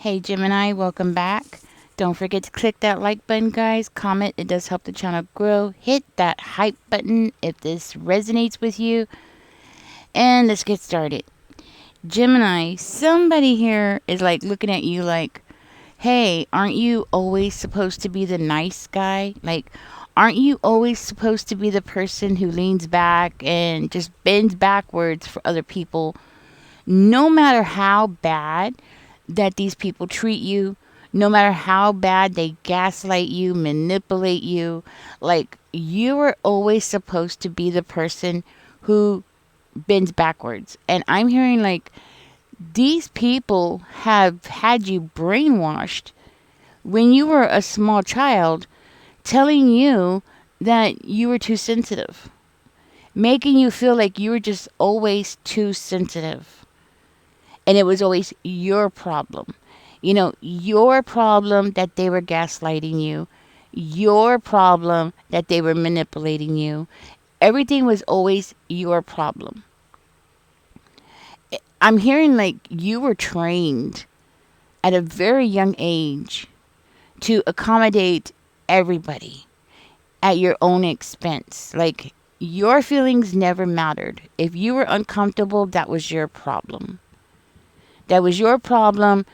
Hey Gemini, welcome back. Don't forget to click that like button, guys. Comment, it does help the channel grow. Hit that hype button if this resonates with you. And let's get started. Gemini, somebody here is like looking at you like, hey, aren't you always supposed to be the nice guy? Like, aren't you always supposed to be the person who leans back and just bends backwards for other people, no matter how bad that these people treat you, no matter how bad they gaslight you, manipulate you? Like, you are always supposed to be the person who bends backwards. And I'm hearing like these people have had you brainwashed when you were a small child, telling you that you were too sensitive, making you feel like you were just always too sensitive. And it was always your problem. Your problem that they were gaslighting you, your problem that they were manipulating you. Everything was always your problem. I'm hearing like you were trained at a very young age to accommodate everybody at your own expense. Like, your feelings never mattered. If you were uncomfortable, that was your problem. That was your problem,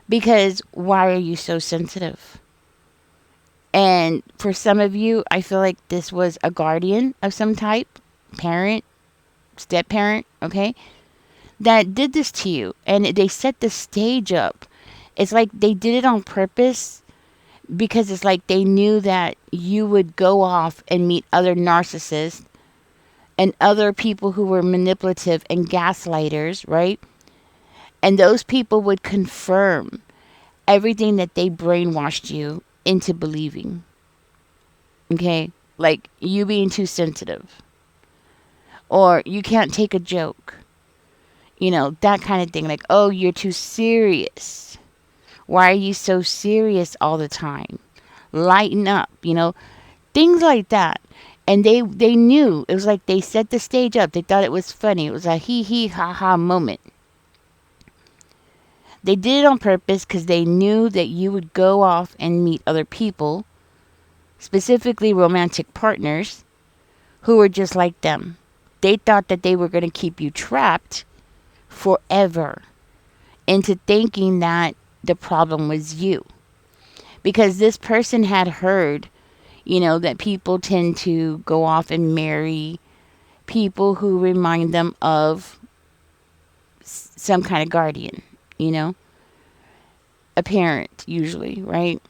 because why are you so sensitive? And for some of you, I feel like this was a guardian of some type, parent, step parent, okay, that did this to you. And they set the stage up. It's like they did it on purpose, because it's like they knew that you would go off and meet other narcissists and other people who were manipulative and gaslighters, right? And those people would confirm everything that they brainwashed you into believing. Okay? Like you being too sensitive, or you can't take a joke. That kind of thing. Like, oh, you're too serious. Why are you so serious all the time? Lighten up, things like that. And they knew. It was like they set the stage up. They thought it was funny. It was a hee hee ha ha moment. They did it on purpose because they knew that you would go off and meet other people, specifically romantic partners, who were just like them. They thought that they were going to keep you trapped forever into thinking that the problem was you. Because this person had heard, that people tend to go off and marry people who remind them of some kind of guardian, you know, a parent usually, right?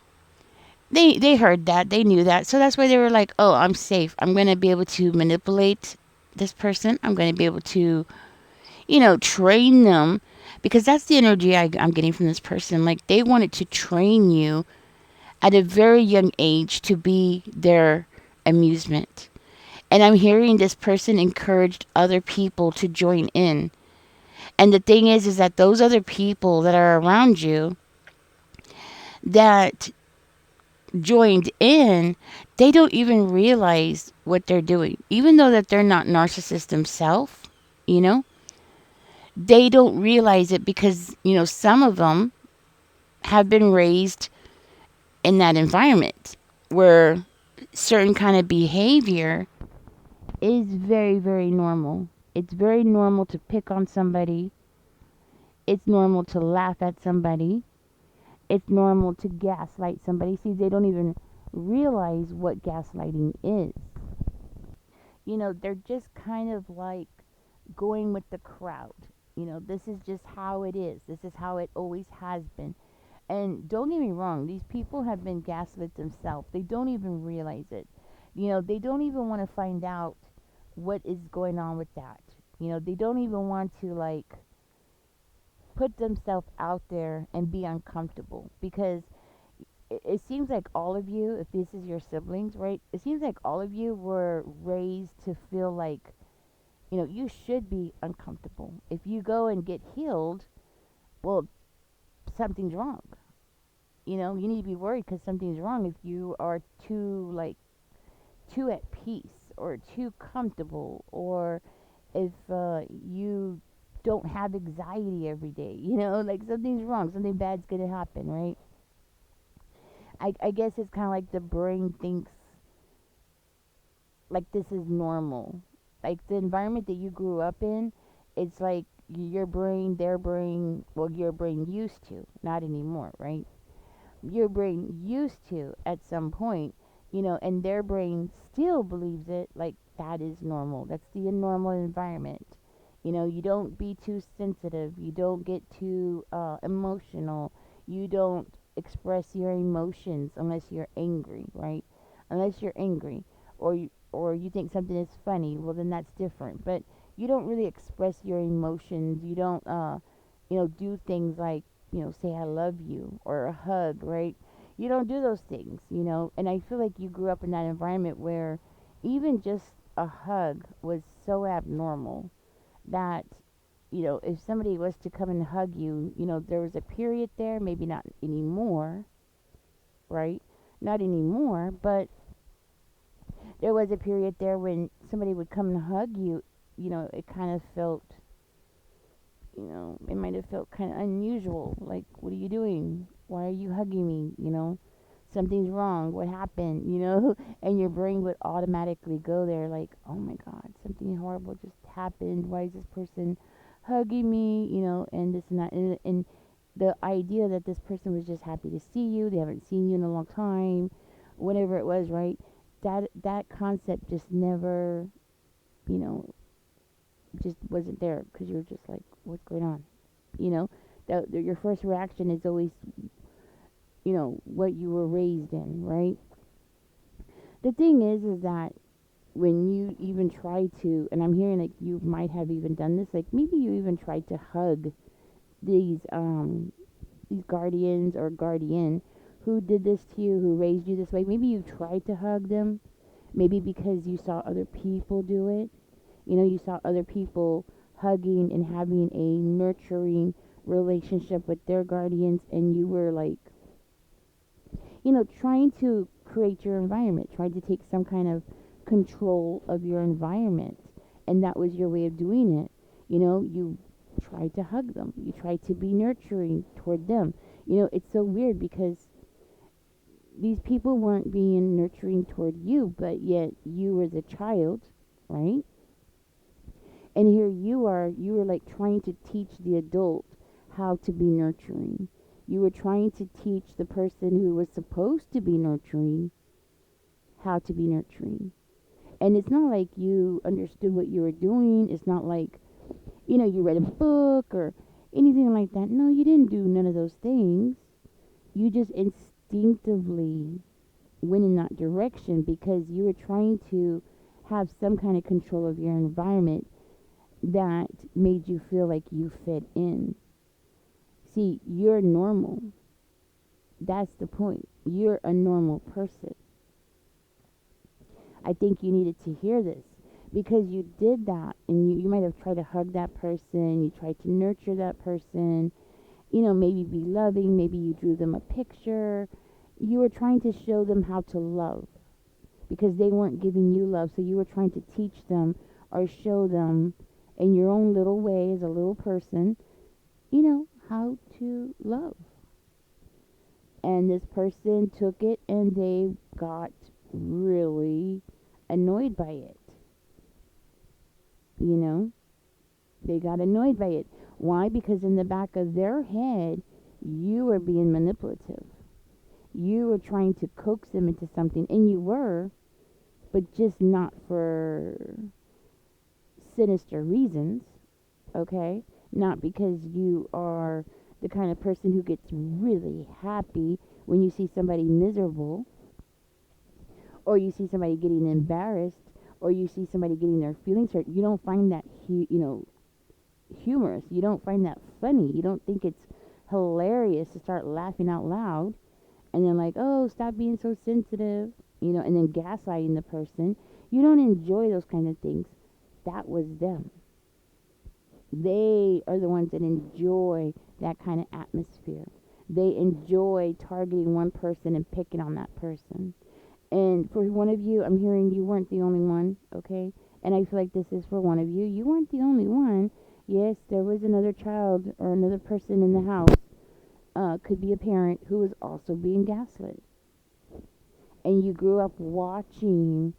They heard that, they knew that, so that's why they were like, "Oh, I'm safe. I'm going to be able to manipulate this person. I'm going to be able to, train them." Because that's the energy I'm getting from this person. Like, they wanted to train you at a very young age to be their amusement. And I'm hearing this person encouraged other people to join in. And the thing is that those other people that are around you that joined in, they don't even realize what they're doing. Even though that they're not narcissists themselves, you know, they don't realize it because, some of them have been raised in that environment where certain kind of behavior is very, very normal. It's very normal to pick on somebody. It's normal to laugh at somebody. It's normal to gaslight somebody. See, they don't even realize what gaslighting is. They're just kind of like going with the crowd. This is just how it is. This is how it always has been. And don't get me wrong, these people have been gaslit themselves. They don't even realize it. They don't even want to find out what is going on with that. They don't even want to like put themselves out there and be uncomfortable, because it seems like all of you, if this is your siblings, right? It seems like all of you were raised to feel like, you should be uncomfortable. If you go and get healed, well, something's wrong. You need to be worried because something's wrong if you are too at peace or too comfortable, or if you don't have anxiety every day. You know, like something's wrong, something bad's gonna happen, right? I guess it's kind of like the brain thinks like this is normal. Like the environment that you grew up in, it's like your brain, their brain, well, your brain used to, not anymore, right? Your brain used to at some point, and their brain still believes it like that is normal. That's the normal environment. You don't be too sensitive. You don't get too emotional. You don't express your emotions unless you're angry, right? Unless you're angry, or you think something is funny. Well, then that's different. But you don't really express your emotions. You don't do things like say I love you or a hug, right? You don't do those things. And I feel like you grew up in that environment where even just a hug was so abnormal that if somebody was to come and hug you, there was a period there, maybe not anymore, right? Not anymore, but there was a period there when somebody would come and hug you, it kind of felt, it might have felt kind of unusual. Like, what are you doing? Why are you hugging me? Something's wrong. What happened? And your brain would automatically go there, like, oh my God, something horrible just happened. Why is this person hugging me? And this and that. And the idea that this person was just happy to see you, they haven't seen you in a long time, whatever it was, right? That concept just never, you know, just wasn't there because you were just like, what's going on? You know, your first reaction is always, what you were raised in, right? The thing is that when you even try to, and I'm hearing like you might have even done this, like maybe you even tried to hug these guardians or guardian who did this to you, who raised you this way. Maybe you tried to hug them, maybe because you saw other people do it. You saw other people hugging and having a nurturing relationship with their guardians, and you were like, trying to create your environment, trying to take some kind of control of your environment. And that was your way of doing it. You tried to hug them, you tried to be nurturing toward them. It's so weird because these people weren't being nurturing toward you, but yet you were the child, right? And here you were like trying to teach the adult how to be nurturing. You were trying to teach the person who was supposed to be nurturing how to be nurturing. And it's not like you understood what you were doing. It's not like, you read a book or anything like that. No, you didn't do none of those things. You just instinctively went in that direction because you were trying to have some kind of control of your environment that made you feel like you fit in. See, you're normal. That's the point. You're a normal person. I think you needed to hear this because you did that, and you might have tried to hug that person, you tried to nurture that person, maybe be loving, maybe you drew them a picture. You were trying to show them how to love because they weren't giving you love, so you were trying to teach them or show them in your own little way as a little person, how to love. And this person took it and they got really annoyed by it. You know, they got annoyed by it. Why? Because in the back of their head, you were being manipulative. You were trying to coax them into something, and you were, but just not for sinister reasons, okay? Not because you are the kind of person who gets really happy when you see somebody miserable, or you see somebody getting embarrassed, or you see somebody getting their feelings hurt. You don't find that humorous. You don't find that funny. You don't think it's hilarious to start laughing out loud and then like, oh, stop being so sensitive, and then gaslighting the person. You don't enjoy those kind of things. That was them. They are the ones that enjoy that kind of atmosphere. They enjoy targeting one person and picking on that person. And for one of you, I'm hearing you weren't the only one, okay? And I feel like this is for one of you. You weren't the only one. Yes, there was another child or another person in the house, could be a parent who was also being gaslit. And you grew up watching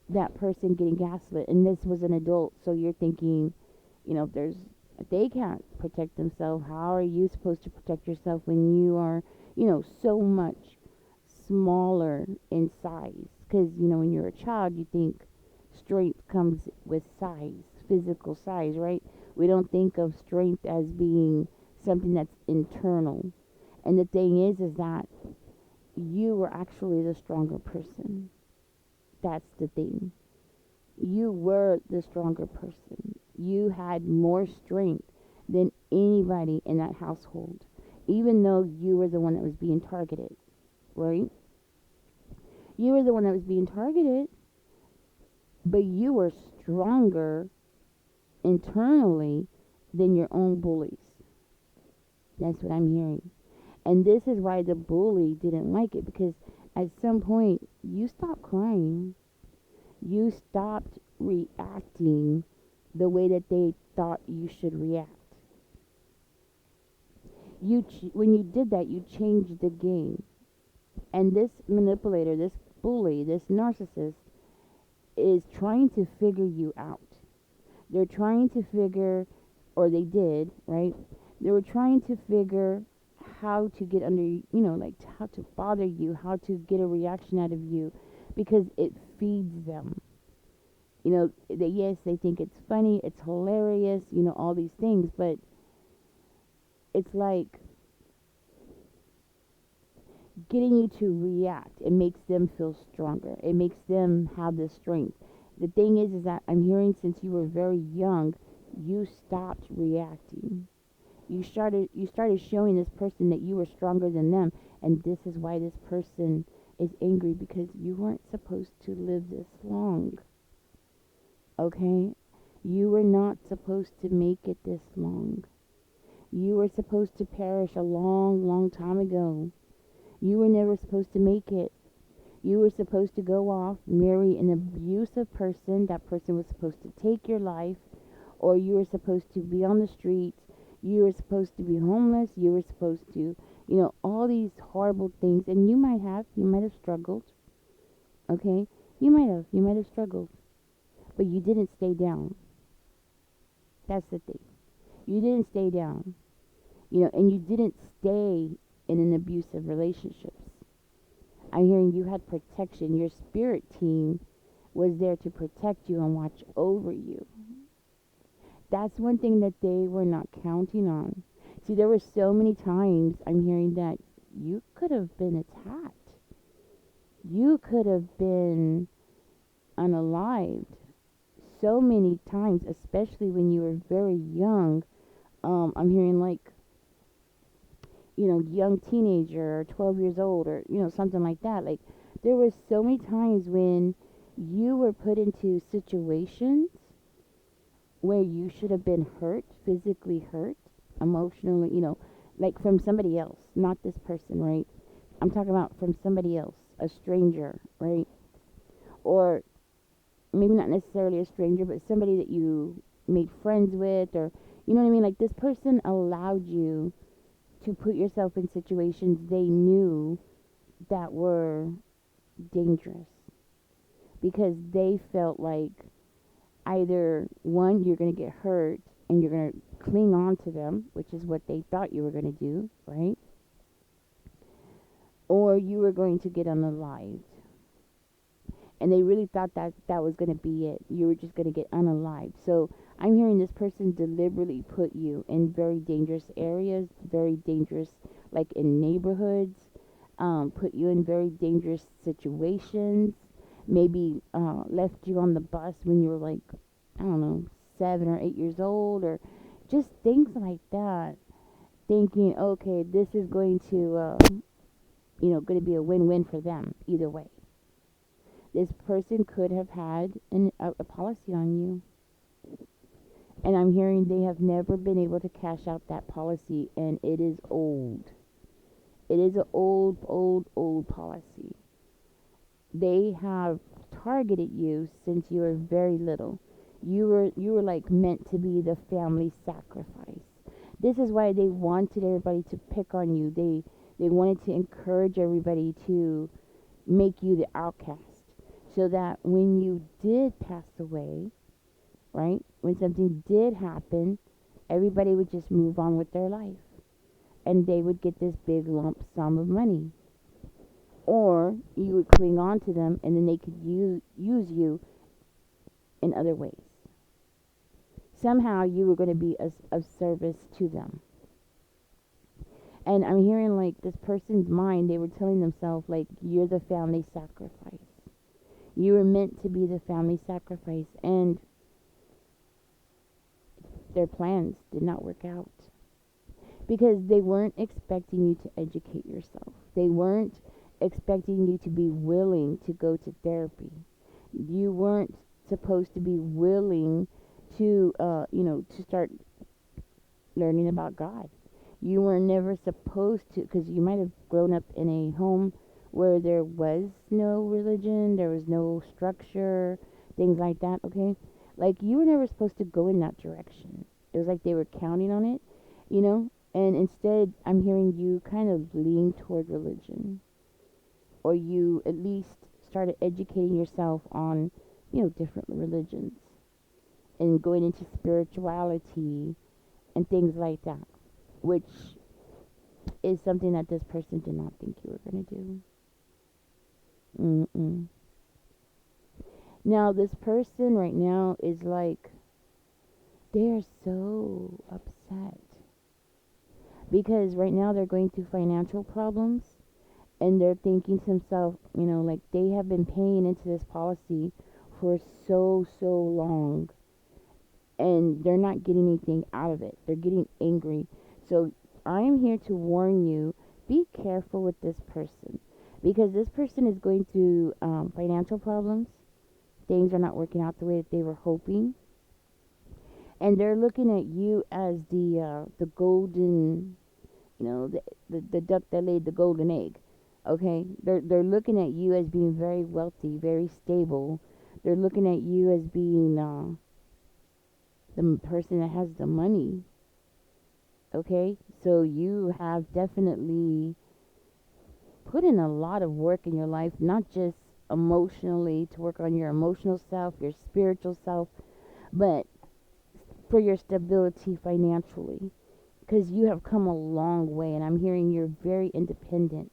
that person getting gaslit, and this was an adult, so you're thinking, if they can't protect themselves, how are you supposed to protect yourself when you are, so much smaller in size? Because, when you're a child, you think strength comes with size, physical size, right? We don't think of strength as being something that's internal. And the thing is that you were actually the stronger person. That's the thing. You were the stronger person. You had more strength than anybody in that household, even though you were the one that was being targeted, right? You were the one that was being targeted, but you were stronger internally than your own bullies. That's what I'm hearing. And this is why the bully didn't like it, because at some point you stopped crying. You stopped reacting the way that they thought you should react. When you did that, you changed the game. And this manipulator, this bully, this narcissist is trying to figure you out. They're trying to figure, or they did, right? They were trying to figure how to get under, like how to bother you, how to get a reaction out of you, because it feeds them. Yes, they think it's funny, it's hilarious, all these things, but it's like getting you to react. It makes them feel stronger. It makes them have the strength. The thing is that I'm hearing since you were very young, you stopped reacting. You started showing this person that you were stronger than them, and this is why this person is angry, because you weren't supposed to live this long. Okay? You were not supposed to make it this long. You were supposed to perish a long, long time ago. You were never supposed to make it. You were supposed to go off, marry an abusive person. That person was supposed to take your life, or you were supposed to be on the streets. You were supposed to be homeless. You were supposed to, all these horrible things. And you might have struggled. Okay? You might have struggled. But you didn't stay down. That's the thing. You didn't stay down. And you didn't stay in an abusive relationships. I'm hearing you had protection. Your spirit team was there to protect you and watch over you. That's one thing that they were not counting on. See, there were so many times I'm hearing that you could have been attacked. You could have been unalived so many times, especially when you were very young. I'm hearing like, young teenager or 12 years old, or, something like that. Like, there were so many times when you were put into situations where you should have been hurt, physically hurt, emotionally, like from somebody else, not this person, right? I'm talking about from somebody else, a stranger, right? Or maybe not necessarily a stranger, but somebody that you made friends with, or, you know what I mean? Like, this person allowed you to put yourself in situations they knew that were dangerous, because they felt like either one, you're going to get hurt and you're going to cling on to them, which is what they thought you were going to do, right? Or you were going to get unalived. And they really thought that that was going to be it. You were just going to get unalived. So I'm hearing this person deliberately put you in very dangerous areas, very dangerous, like in neighborhoods, put you in very dangerous situations, maybe left you on the bus when you were like, I don't know, 7 or 8 years old, or just things like that. Thinking, okay, this is going to, going to be a win-win for them either way. This person could have had a policy on you. And I'm hearing they have never been able to cash out that policy, and it is old. It is an old, old, old policy. They have targeted you since you were very little. You were like meant to be the family sacrifice. This is why they wanted everybody to pick on you. They wanted to encourage everybody to make you the outcast, so that when you did pass away, right? When something did happen, everybody would just move on with their life, and they would get this big lump sum of money. Or you would cling on to them, and then they could use you in other ways. Somehow you were going to be of service to them. And I'm hearing like this person's mind, they were telling themselves, like, you're the family sacrifice. You were meant to be the family sacrifice. And their plans did not work out because they weren't expecting you to educate yourself. They weren't expecting you to be willing to go to therapy. You weren't supposed to be willing to, to start learning about God. You were never supposed to, because you might have grown up in a home where there was no religion, there was no structure, things like that, okay? Like, you were never supposed to go in that direction. It was like they were counting on it, you know? And instead, I'm hearing you kind of lean toward religion, or you at least started educating yourself on, different religions and going into spirituality and things like that, which is something that this person did not think you were going to do. Mm-mm. Now, this person right now is like, they're so upset because right now they're going through financial problems, and they're thinking to themselves, like, they have been paying into this policy for so long, and they're not getting anything out of it. They're getting angry. So I am here to warn you, be careful with this person, because this person is going through financial problems. Things are not working out the way that they were hoping, and they're looking at you as the golden, the duck that laid the golden egg. Okay, they're looking at you as being very wealthy, very stable. They're looking at you as being the person that has the money. Okay, so you have definitely put in a lot of work in your life, not just emotionally to work on your emotional self, your spiritual self, but for your stability financially, because you have come a long way, and I'm hearing you're very independent,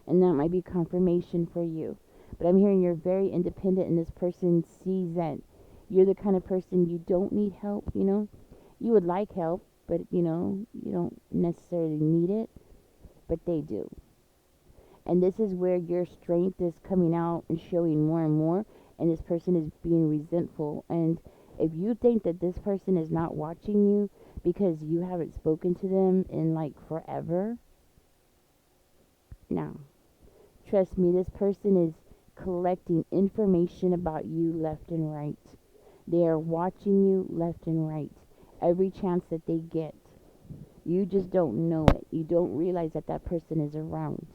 and that might be confirmation for you. But I'm hearing you're very independent, and this person sees that you're the kind of person, you don't need help. You would like help, but you don't necessarily need it, but they do. And this is where your strength is coming out and showing more and more, and this person is being resentful. And if you think that this person is not watching you because you haven't spoken to them in like forever, no. Trust me, this person is collecting information about you left and right. They are watching you left and right every chance that they get. You just don't know it. You don't realize that that person is around.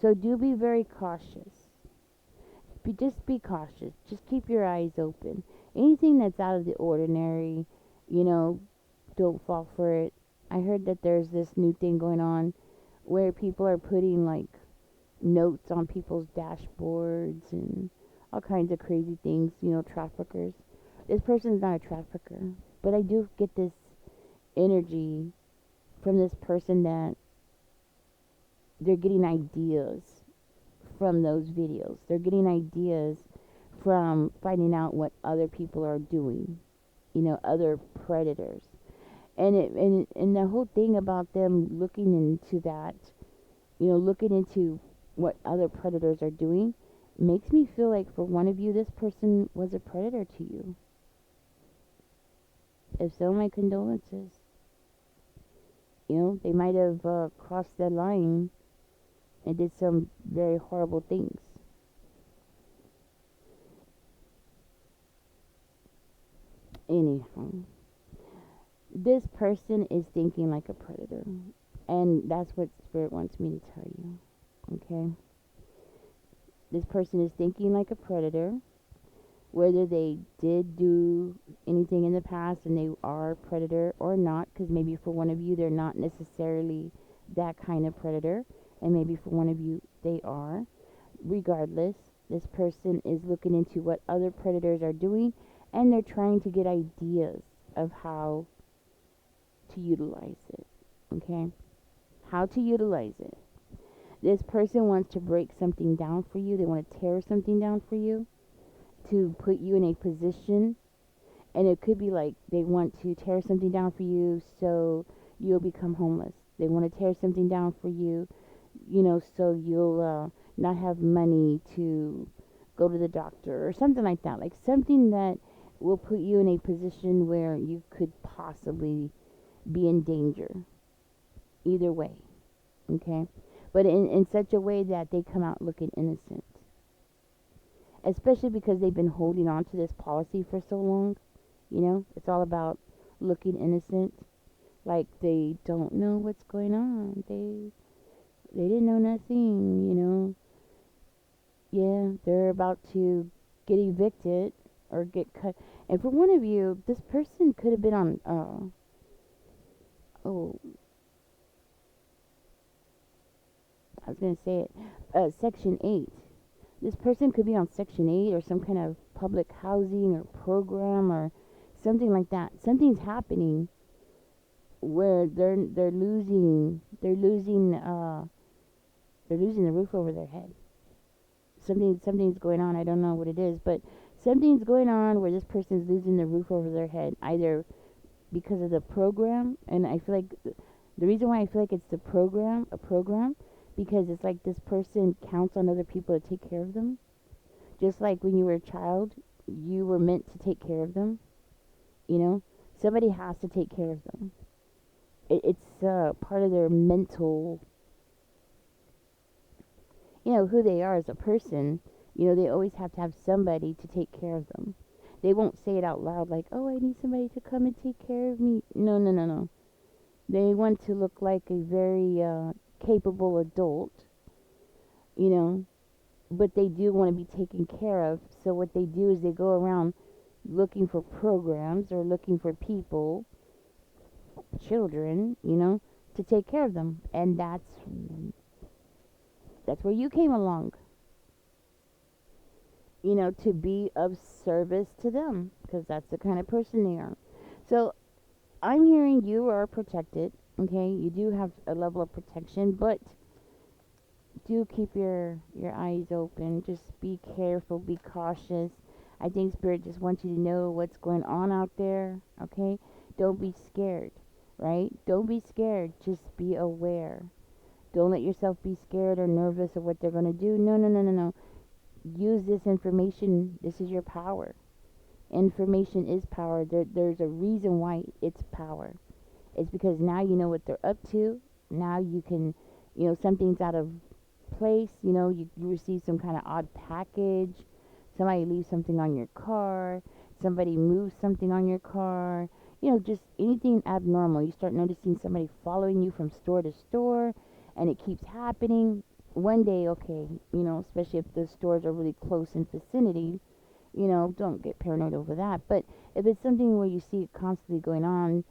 So do be very cautious. Just be cautious. Just keep your eyes open. Anything that's out of the ordinary, you know, don't fall for it. I heard that there's this new thing going on where people are putting like notes on people's dashboards and all kinds of crazy things, traffickers. This person's not a trafficker, but I do get this energy from this person that they're getting ideas from those videos. They're getting ideas from finding out what other people are doing, other predators. And the whole thing about them looking into that, looking into what other predators are doing, makes me feel like for one of you, this person was a predator to you. If so, my condolences. They might have crossed that line and did some very horrible things. Anyhow, this person is thinking like a predator, and that's what Spirit wants me to tell you. Okay? This person is thinking like a predator, whether they did do anything in the past and they are a predator or not, because maybe for one of you, they're not necessarily that kind of predator, and maybe for one of you, they are. Regardless, this person is looking into what other predators are doing, and they're trying to get ideas of how to utilize it. Okay? How to utilize it. This person wants to break something down for you, they want to tear something down for you to put you in a position, and it could be like they want to tear something down for you so you'll become homeless. They want to tear something down for you, so you'll not have money to go to the doctor or something like that. Like something that will put you in a position where you could possibly be in danger. Either way, okay? But in such a way that they come out looking innocent. Especially because they've been holding on to this policy for so long. It's all about looking innocent. Like they don't know what's going on. They didn't know nothing. Yeah, they're about to get evicted or get cut. And for one of you, this person could have been on oh, I was going to say it. Section 8. This person could be on Section 8 or some kind of public housing or program or something like that. Something's happening where they're losing the roof over their head. Something's going on. I don't know what it is, but something's going on where this person's losing the roof over their head, either because of the program, and I feel like the reason why I feel like it's a program, because it's like this person counts on other people to take care of them. Just like when you were a child, you were meant to take care of them. You know, somebody has to take care of them. It's part of their mental, who they are as a person. They always have to have somebody to take care of them. They won't say it out loud like, "Oh, I need somebody to come and take care of me." No, no, no, no. They want to look like a very capable adult, you know, but they do want to be taken care of. So what they do is they go around looking for programs or looking for people, children, to take care of them. And that's where you came along, to be of service to them, because that's the kind of person they are. So I'm hearing you are protected, okay? You do have a level of protection, but do keep your eyes open. Just be careful, be cautious. I think Spirit just wants you to know what's going on out there, okay? Don't be scared, right? Don't be scared. Just be aware. Don't let yourself be scared or nervous of what they're going to do. No, no, no, no, no. Use this information. This is your power. Information is power. There's a reason why it's power. It's because now you know what they're up to. Now you can, something's out of place. You receive some kind of odd package. Somebody leaves something on your car. Somebody moves something on your car. Just anything abnormal. You start noticing somebody following you from store to store, and it keeps happening. One day, okay, especially if the stores are really close in vicinity, don't get paranoid over that. But if it's something where you see it constantly going on,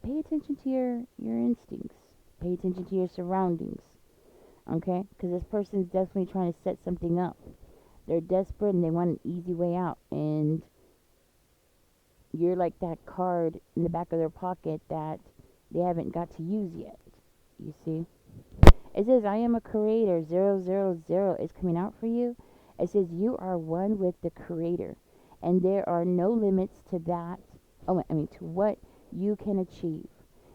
pay attention to your instincts. Pay attention to your surroundings, okay? Because this person's definitely trying to set something up. They're desperate and they want an easy way out. And you're like that card in the back of their pocket that they haven't got to use yet, you see? It says, I am a creator. 000 is coming out for you. It says, you are one with the creator. And there are no limits to that. To what you can achieve.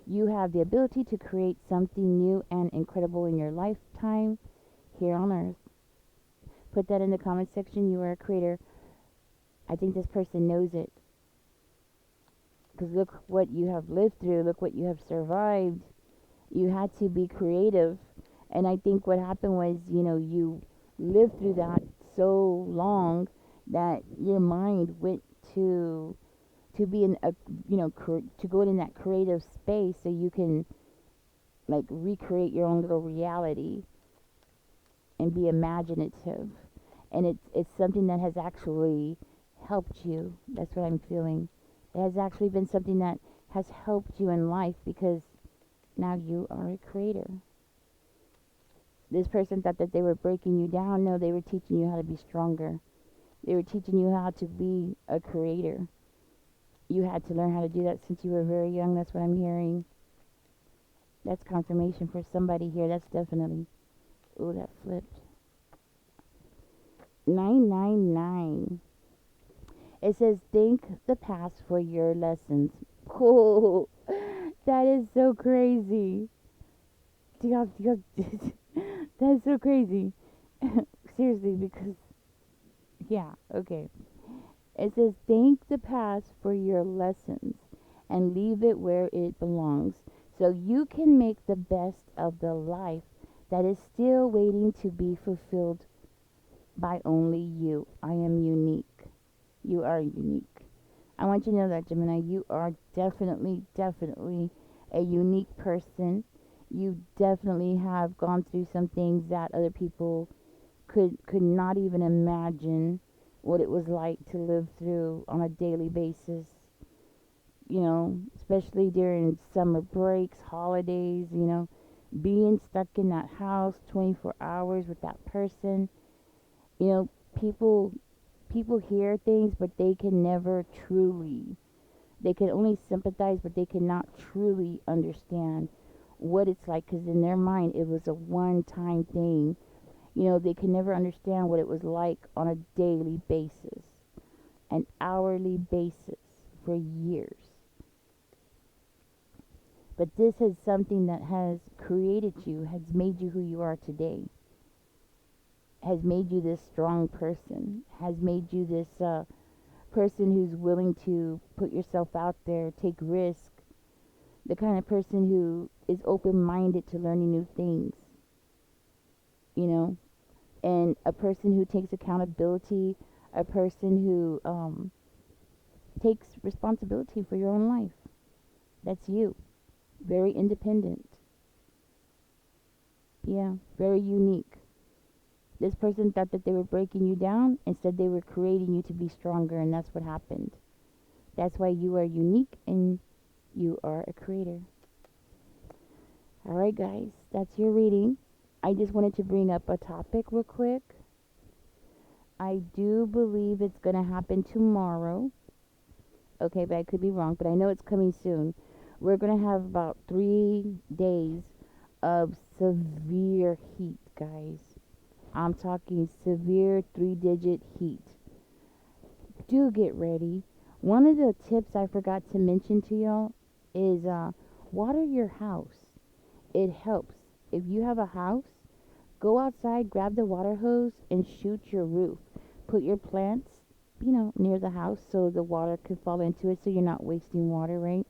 You have the ability to create something new and incredible in your lifetime here on earth. Put that in the comment section. You are a creator. I think this person knows it. Because look what you have lived through. Look what you have survived. You had to be creative. And I think what happened was, you lived through that so long that your mind went to be in a, to go in that creative space so you can, like, recreate your own little reality and be imaginative. and it's something that has actually helped you. That's what I'm feeling. It has actually been something that has helped you in life because now you are a creator. This person thought that they were breaking you down. No, they were teaching you how to be stronger. They were teaching you how to be a creator. You had to learn how to do that since you were very young. That's what I'm hearing. That's confirmation for somebody here. That's definitely. Ooh, that flipped. 999. It says, thank the past for your lessons. Cool. That is so crazy. That is so crazy. Seriously, because, yeah, okay. It says, thank the past for your lessons and leave it where it belongs so you can make the best of the life that is still waiting to be fulfilled by only you. I am unique. You are unique. I want you to know that, Gemini. You are definitely a unique person. You definitely have gone through some things that other people could not even imagine what it was like to live through on a daily basis. Especially during summer breaks, holidays, being stuck in that house 24 hours with that person. You know, people hear things, but they can never truly. They can only sympathize, but they cannot truly understand what it's like because in their mind it was a one-time thing. They can never understand what it was like on a daily basis, an hourly basis for years. But this is something that has created you, has made you who you are today, has made you this strong person, has made you this person who's willing to put yourself out there, take risk, the kind of person who is open-minded to learning new things, you know, and a person who takes accountability, a person who takes responsibility for your own life. That's you. Very independent. Yeah, very unique. This person thought that they were breaking you down. Instead, they were creating you to be stronger, and that's what happened. That's why you are unique and you are a creator. Alright, guys, that's your reading. I just wanted to bring up a topic real quick. I do believe it's going to happen tomorrow. Okay, but I could be wrong, but I know it's coming soon. We're going to have about 3 days of severe heat, guys. I'm talking severe 3-digit heat. Do get ready. One of the tips I forgot to mention to y'all is water your house. It helps. If you have a house, go outside, grab the water hose, and shoot your roof. Put your plants, near the house so the water can fall into it so you're not wasting water, right?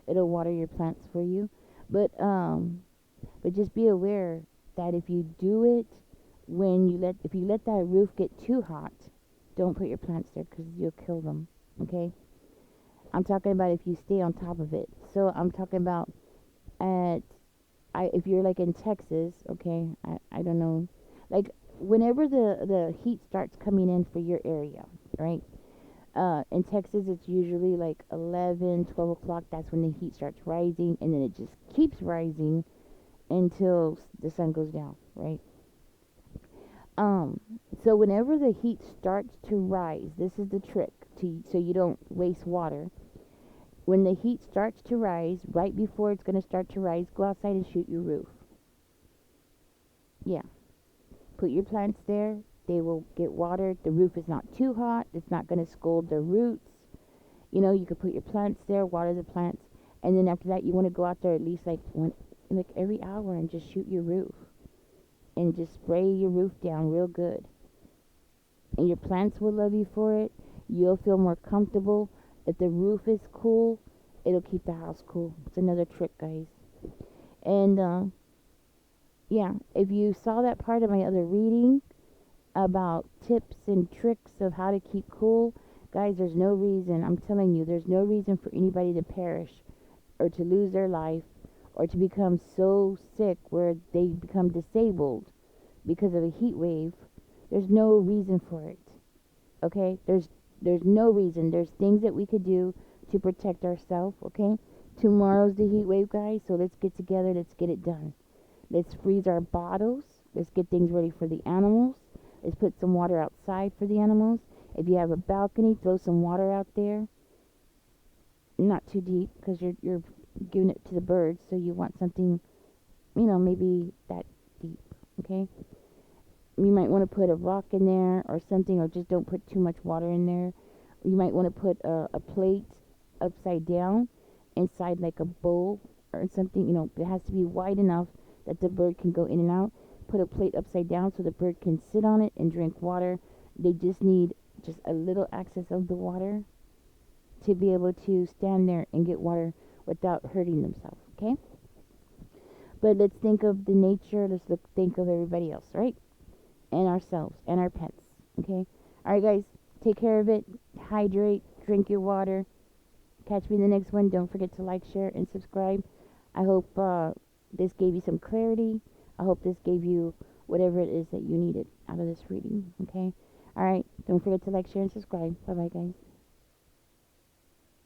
It'll water your plants for you. But just be aware that if you do it if you let that roof get too hot, don't put your plants there because you'll kill them. Okay? I'm talking about if you stay on top of it. So I'm talking about if you're like in Texas, okay, I don't know, like whenever the heat starts coming in for your area, right? In Texas, it's usually like 11, 12 o'clock. That's when the heat starts rising, and then it just keeps rising until the sun goes down, right? So whenever the heat starts to rise, this is the trick so you don't waste water. When the heat starts to rise, right before it's going to start to rise, go outside and shoot your roof. Yeah. Put your plants there. They will get watered. The roof is not too hot. It's not going to scold the roots. You could put your plants there, water the plants, and then after that, you want to go out there at least like every hour and just shoot your roof. And just spray your roof down real good. And your plants will love you for it. You'll feel more comfortable. If the roof is cool, it'll keep the house cool. It's another trick, guys. And yeah, if you saw that part of my other reading about tips and tricks of how to keep cool, guys, there's no reason, I'm telling you, there's no reason for anybody to perish or to lose their life or to become so sick where they become disabled because of a heat wave There's no reason for it. Okay? There's no reason. There's things that we could do to protect ourselves, okay? Tomorrow's the heat wave, guys, so let's get together, let's get it done. Let's freeze our bottles. Let's get things ready for the animals. Let's put some water outside for the animals. If you have a balcony, throw some water out there. Not too deep because you're giving it to the birds, so you want something, maybe that deep, okay? You might want to put a rock in there or something, or just don't put too much water in there. You might want to put a plate upside down inside like a bowl or something. It has to be wide enough that the bird can go in and out. Put a plate upside down so the bird can sit on it and drink water. They just need just a little access of the water to be able to stand there and get water without hurting themselves, okay? But let's think of the nature. Think of everybody else, right? And ourselves and our pets, okay? All right, guys, take care of it. Hydrate, drink your water. Catch me in the next one. Don't forget to like, share, and subscribe. I hope this gave you some clarity. I hope this gave you whatever it is that you needed out of this reading, okay? All right, don't forget to like, share, and subscribe. Bye-bye, guys.